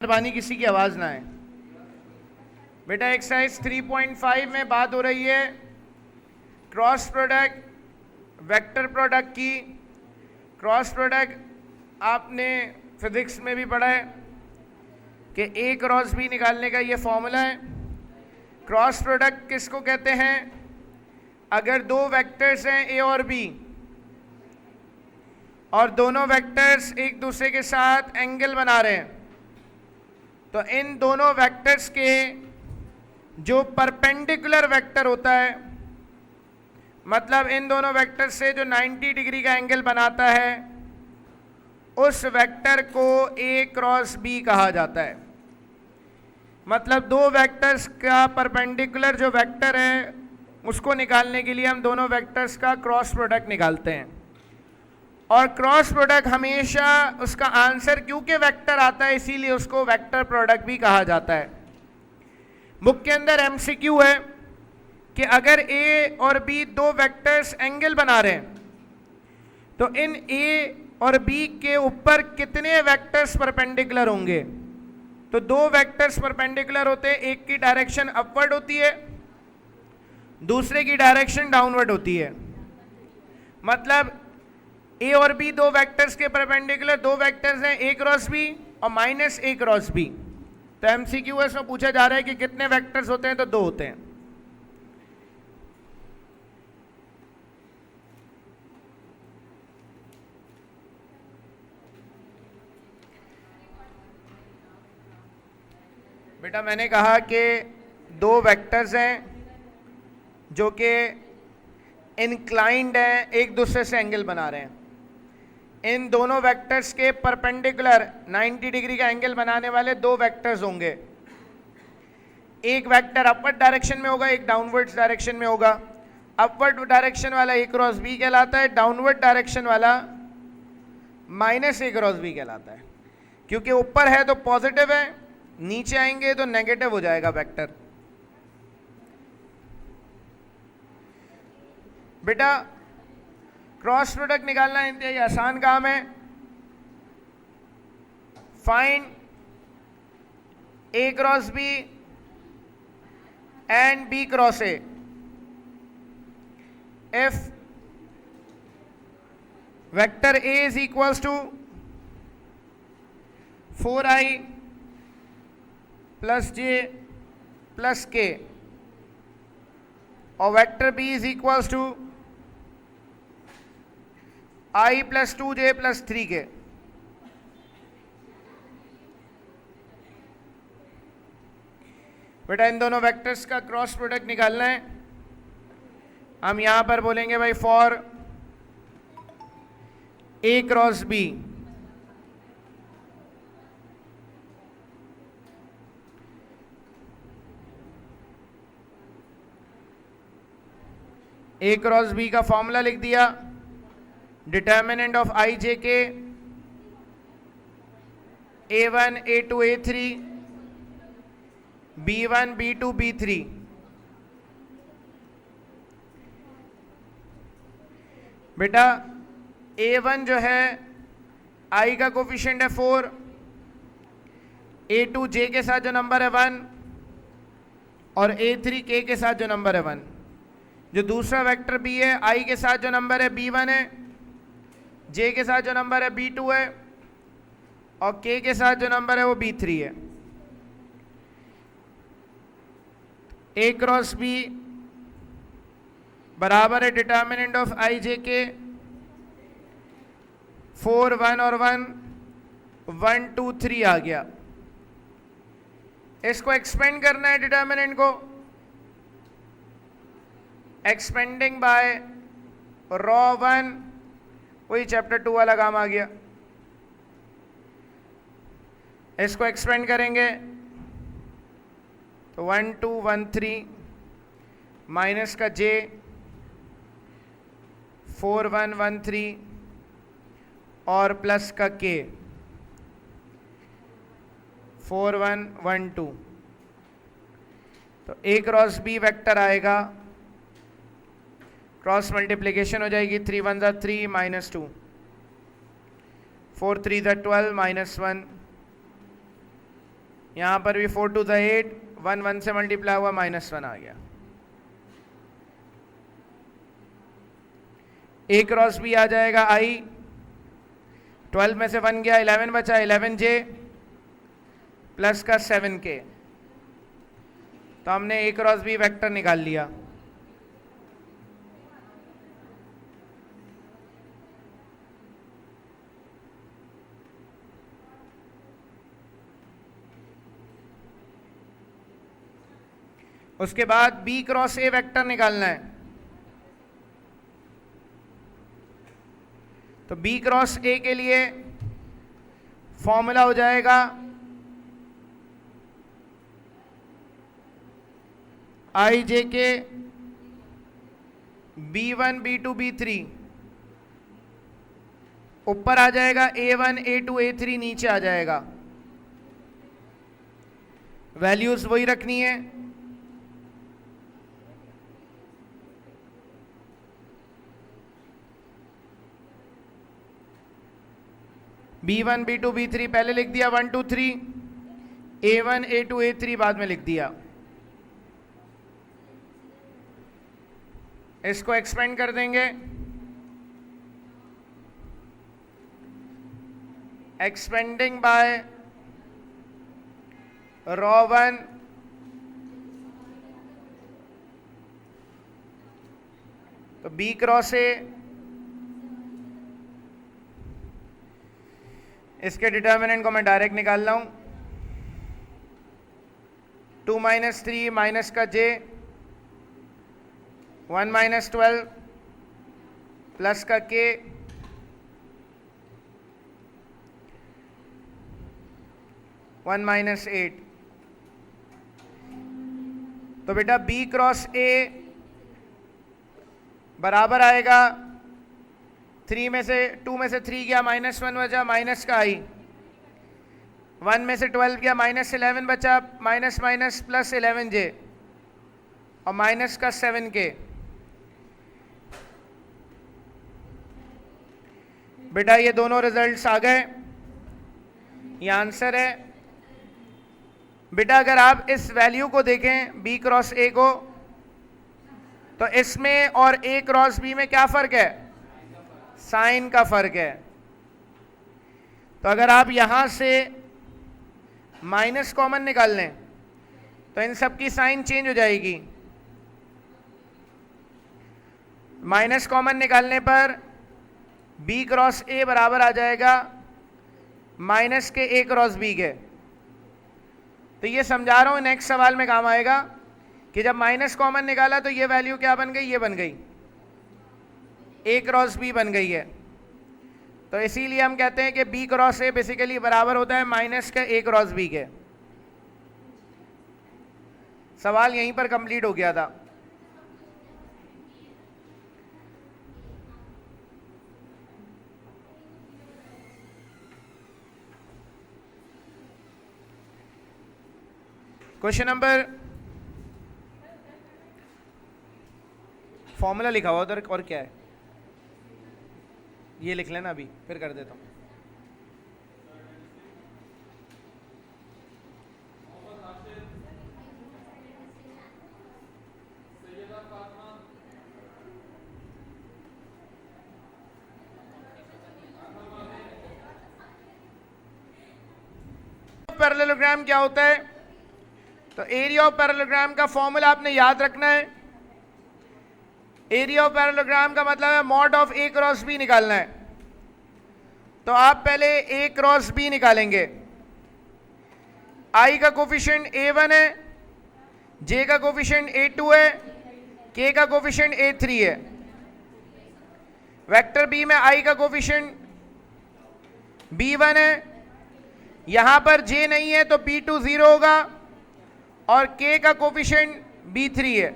मेहरबानी किसी की आवाज ना आए। बेटा एक्सरसाइज 3.5 में बात हो रही है क्रॉस प्रोडक्ट वेक्टर प्रोडक्ट की। क्रॉस प्रोडक्ट आपने फिजिक्स में भी पढ़ा है कि ए क्रॉस बी निकालने का ये फॉर्मूला है। क्रॉस प्रोडक्ट किसको कहते हैं? अगर दो वेक्टर्स हैं ए और बी और दोनों वेक्टर्स एक दूसरे के साथ एंगल बना रहे हैं तो इन दोनों वेक्टर्स के जो परपेंडिकुलर वेक्टर होता है, मतलब इन दोनों वेक्टर से जो 90 डिग्री का एंगल बनाता है, उस वेक्टर को ए क्रॉस बी कहा जाता है। मतलब दो वेक्टर्स का परपेंडिकुलर जो वेक्टर है उसको निकालने के लिए हम दोनों वेक्टर्स का क्रॉस प्रोडक्ट निकालते हैं। और क्रॉस प्रोडक्ट हमेशा उसका आंसर क्योंकि वेक्टर आता है इसीलिए उसको वेक्टर प्रोडक्ट भी कहा जाता है। बुक के अंदर एमसीक्यू है कि अगर ए और बी दो वेक्टर्स एंगल बना रहे हैं तो इन ए और बी के ऊपर कितने वेक्टर्स परपेंडिकुलर होंगे? तो दो वेक्टर्स परपेंडिकुलर होते हैं, एक की डायरेक्शन अपवर्ड होती है, दूसरे की डायरेक्शन डाउनवर्ड होती है। मतलब ए और बी दो वेक्टर्स के परपेंडिकुलर दो वेक्टर्स हैं, ए क्रॉस बी और माइनस ए क्रॉस बी। तो एमसीक्यू इसमें पूछा जा रहा है कि कितने वेक्टर्स होते हैं? तो दो होते हैं। बेटा मैंने कहा कि दो वेक्टर्स हैं जो कि इंक्लाइंड हैं, एक दूसरे से एंगल बना रहे हैं। इन दोनों वेक्टर्स के परपेंडिकुलर 90 डिग्री का एंगल बनाने वाले दो वेक्टर्स होंगे। एक वेक्टर अपवर्ड डायरेक्शन में होगा, एक डाउनवर्ड डायरेक्शन में होगा। अपवर्ड डायरेक्शन वाला ए क्रॉस बी कहलाता है, डाउनवर्ड डायरेक्शन वाला माइनस ए क्रॉस बी कहलाता है। क्योंकि ऊपर है तो पॉजिटिव है, नीचे आएंगे तो नेगेटिव हो जाएगा वेक्टर। बेटा क्रॉस प्रोडक्ट निकालना इंतहाई आसान काम है। Find A cross B and B cross A if vector A is equals to 4i plus J plus K और vector B is equals to i plus 2j plus 3k। बेटा इन दोनों vectors का cross product निकालना है। हम यहां पर बोलेंगे भाई for A cross B A cross B का फॉर्मूला लिख दिया। डिटर्मिनेंट ऑफ आई जे के A1 A2 A3 B1 B2 B3। बेटा A1 जो है I का कोफिशिएंट है 4, A2 J के साथ जो नंबर है 1 और A3 K के साथ जो नंबर है 1। जो दूसरा वेक्टर B है I के साथ जो नंबर है B1 है, J के साथ जो नंबर है B2 है और K के साथ जो नंबर है वो B3 है। A क्रॉस B बराबर है डिटर्मिनेंट ऑफ आई जे के 4 1 और 1 1 2 3 आ गया। इसको एक्सपेंड करना है डिटर्मिनेंट को, एक्सपेंडिंग बाय रॉ 1, वही चैप्टर 2 वाला काम आ गया। इसको एक्सपेंड करेंगे तो 1 2 1 3 माइनस का j 4 1 1 3 और प्लस का k 4 1 1 2। तो a क्रॉस b वेक्टर आएगा, क्रॉस मल्टीप्लिकेशन हो जाएगी 3 1 3 माइनस 2 4 3 12 -1 यहां पर भी 4 टू द 8, 1 1 से मल्टीप्लाई हुआ, -1 आ गया। A क्रॉस B आ जाएगा I, 12 में से 1 गया, 11 बचा, 11J प्लस का 7K। तो हमने A क्रॉस B वेक्टर निकाल लिया। उसके बाद B क्रॉस A वेक्टर निकालना है। तो B क्रॉस A के लिए फॉर्मूला हो जाएगा IJK B1 B2 B3, ऊपर आ जाएगा A1 A2 A3, नीचे आ जाएगा। वैल्यूज वही रखनी है। B1 B2 B3 पहले लिख दिया, 1 2 3, A1 A2 A3 बाद में लिख दिया। इसको एक्सपेंड कर देंगे, एक्सपेंडिंग बाय रॉ 1 तो B क्रॉस A, इसके डिटर्मिनेंट को मैं डायरेक्ट निकाल रहा हूं, 2 - 3 माइनस का J, 1 - 12 प्लस का K, वन -8। तो बेटा B क्रॉस A बराबर आएगा 2 में से 3 गया, -1 बचा, माइनस का I, 1 में से 12 गया, -11 बचा, माइनस माइनस प्लस 11J और माइनस का 7K। बेटा ये दोनों रिजल्ट्स आ गए, ये आंसर है। बेटा अगर आप इस वैल्यू को देखें B क्रॉस A को, तो इसमें और A क्रॉस B में क्या फर्क है? साइन का फर्क है। तो अगर आप यहां से माइनस कॉमन निकाल लें तो इन सब की साइन चेंज हो जाएगी। माइनस कॉमन निकालने पर B क्रॉस A बराबर आ जाएगा माइनस के A क्रॉस B के। तो ये समझा रहा हूं, नेक्स्ट सवाल में काम आएगा कि जब माइनस कॉमन निकाला तो ये वैल्यू क्या बन गई? ये बन गई A क्रॉस B बन गई है। तो इसीलिए हम कहते हैं कि B क्रॉस A बेसिकली बराबर होता है माइनस के A क्रॉस B के। सवाल यहीं पर कंप्लीट हो गया था। क्वेश्चन नंबर, फॉर्मूला लिखा हुआ उधर, और क्या है ये लिख लेना, अभी फिर कर देता हूं। पैरेललोग्राम क्या होता है? तो एरिया ऑफ पैरेललोग्राम का फॉर्मूला आपने याद रखना है। एरिया ऑफ पैरेललोग्राम का मतलब है mod of A cross B निकालना है। तो आप पहले A क्रॉस B निकालेंगे। I का कोफिशिएंट A1 है, J का कोफिशिएंट A2 है, K का कोफिशिएंट A3 है। वेक्टर B में I का कोफिशिएंट B1 है, यहां पर J नहीं है तो B2 0 होगा और K का कोफिशिएंट B3 है।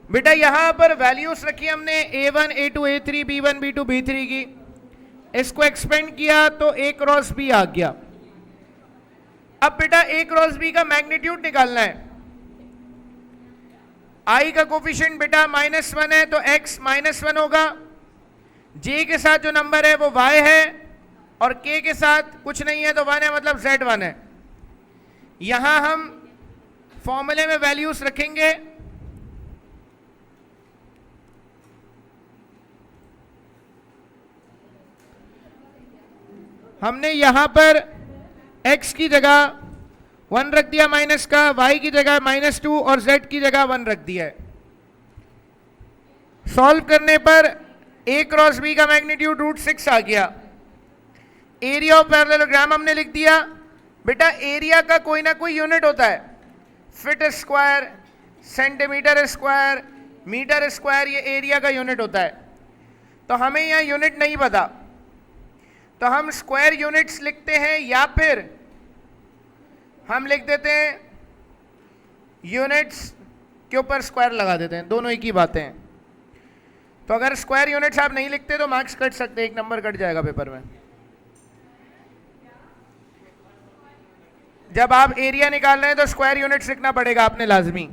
बेटा यहां पर वैल्यूज रखी हमने A1 A2 A3 B1 B2 B3 की, इसको एक्सपेंड किया तो A क्रॉस B आ गया। अब बेटा A क्रॉस B का मैग्नीट्यूड निकालना है। I का कोफिशिएंट बेटा -1 है तो X -1 होगा, J के साथ जो नंबर है वो Y है और k के साथ कुछ नहीं है तो 1 है, मतलब z 1 है। यहां हम फॉर्मूले में वैल्यूज रखेंगे। हमने यहां पर x की जगह 1 रख दिया माइनस का, y की जगह -2 और z की जगह 1 रख दिया है। सॉल्व करने पर a क्रॉस b का मैग्नीट्यूड √6 आ गया। एरिया ऑफ पैरेललोग्राम हमने लिख दिया। बेटा एरिया का कोई ना कोई यूनिट होता है, feet square, centimetre square, metre square, ये एरिया का यूनिट होता है। तो हमें यहाँ यूनिट नहीं पता, तो हम स्क्वायर यूनिट्स लिखते हैं या फिर हम लिख देते हैं यूनिट्स के ऊपर स्क्वायर लगा देते हैं, दोनों एक ही बातें हैं। तो अगर स्क्वायर यूनिट्स आप नहीं लिखते तो मार्क्स कट सकते हैं, 1 नंबर कट जाएगा पेपर में। जब आप एरिया निकाल रहे हैं तो स्क्वायर यूनिट्स लिखना पड़ेगा आपने लाजमी।